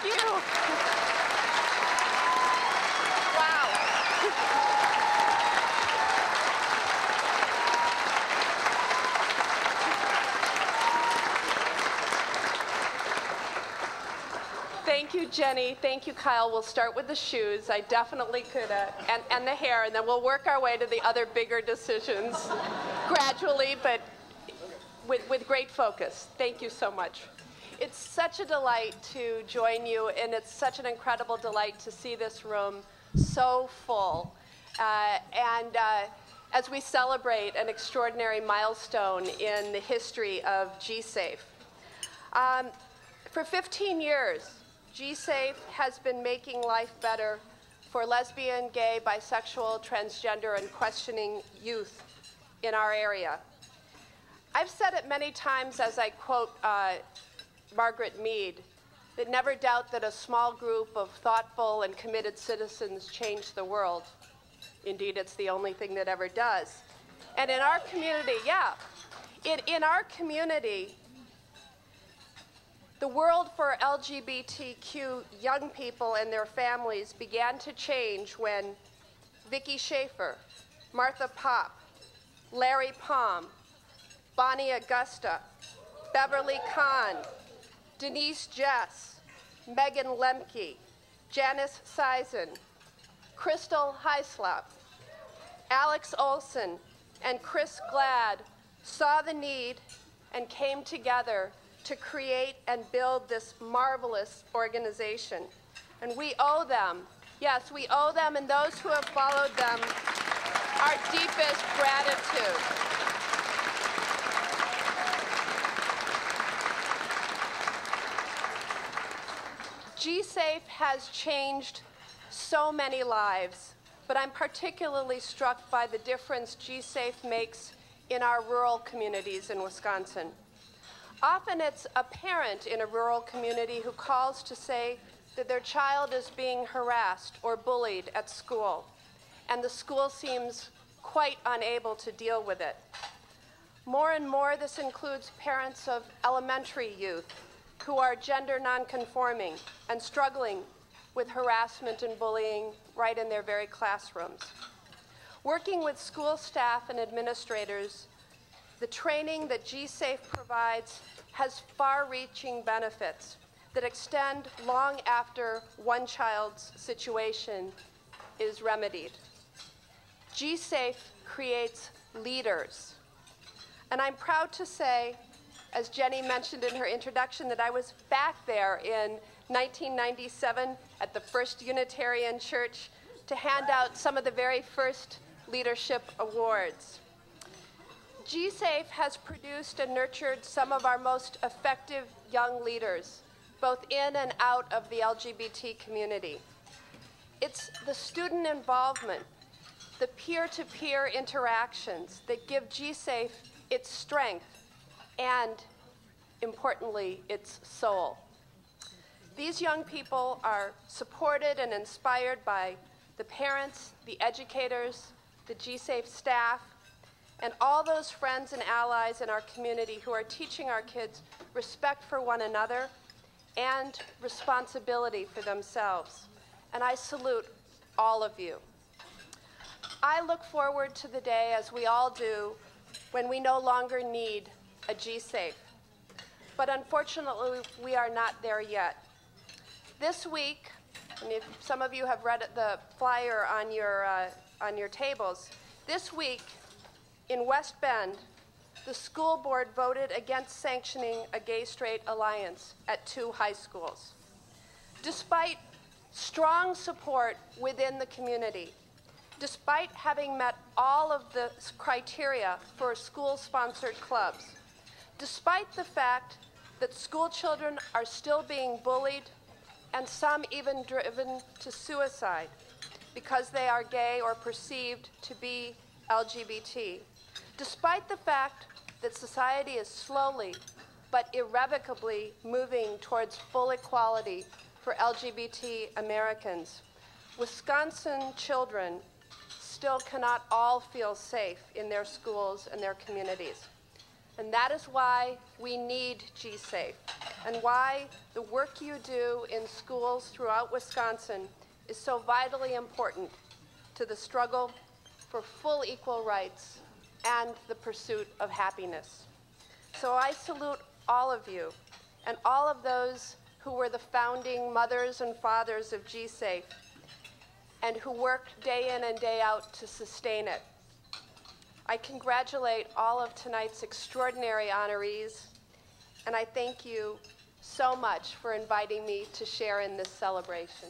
you. Wow. Thank you, Jenny. Thank you, Kyle. We'll start with the shoes. I definitely could, and the hair, and then we'll work our way to the other bigger decisions gradually, but with great focus. Thank you so much. It's such a delight to join you, and it's such an incredible delight to see this room so full. As we celebrate an extraordinary milestone in the history of GSAFE. For 15 years, GSAFE has been making life better for lesbian, gay, bisexual, transgender, and questioning youth in our area. I've said it many times as I quote Margaret Mead, that never doubt that a small group of thoughtful and committed citizens change the world. Indeed, it's the only thing that ever does. And in our community, in our community, the world for LGBTQ young people and their families began to change when Vicki Schaefer, Martha Popp, Larry Palm, Bonnie Augusta, Beverly Kahn, Denise Jess, Megan Lemke, Janice Sison, Crystal Heislop, Alex Olson, and Chris Glad saw the need and came together to create and build this marvelous organization. And we owe them, yes, we owe them and those who have followed them our deepest gratitude. GSAFE has changed so many lives, but I'm particularly struck by the difference GSAFE makes in our rural communities in Wisconsin. Often it's a parent in a rural community who calls to say that their child is being harassed or bullied at school, and the school seems quite unable to deal with it. More and more, this includes parents of elementary youth who are gender nonconforming and struggling with harassment and bullying right in their very classrooms. Working with school staff and administrators, the training that GSAFE provides has far-reaching benefits that extend long after one child's situation is remedied. GSAFE creates leaders. And I'm proud to say, as Jenny mentioned in her introduction, that I was back there in 1997 at the First Unitarian Church to hand out some of the very first leadership awards. GSAFE has produced and nurtured some of our most effective young leaders, both in and out of the LGBT community. It's the student involvement, the peer-to-peer interactions that give GSAFE its strength and, importantly, its soul. These young people are supported and inspired by the parents, the educators, the GSAFE staff, and all those friends and allies in our community who are teaching our kids respect for one another and responsibility for themselves. And I salute all of you. I look forward to the day, as we all do, when we no longer need a GSAFE. But unfortunately, we are not there yet. This week, and if some of you have read the flyer on your tables, this week in West Bend, the school board voted against sanctioning a gay-straight alliance at 2 high schools. Despite strong support within the community, despite having met all of the criteria for school-sponsored clubs, despite the fact that school children are still being bullied and some even driven to suicide because they are gay or perceived to be LGBT, despite the fact that society is slowly but irrevocably moving towards full equality for LGBT Americans, Wisconsin children still cannot all feel safe in their schools and their communities. And that is why we need GSAFE. and why the work you do in schools throughout Wisconsin is so vitally important to the struggle for full equal rights and the pursuit of happiness. So I salute all of you and all of those who were the founding mothers and fathers of GSAFE and who worked day in and day out to sustain it. I congratulate all of tonight's extraordinary honorees, and I thank you so much for inviting me to share in this celebration.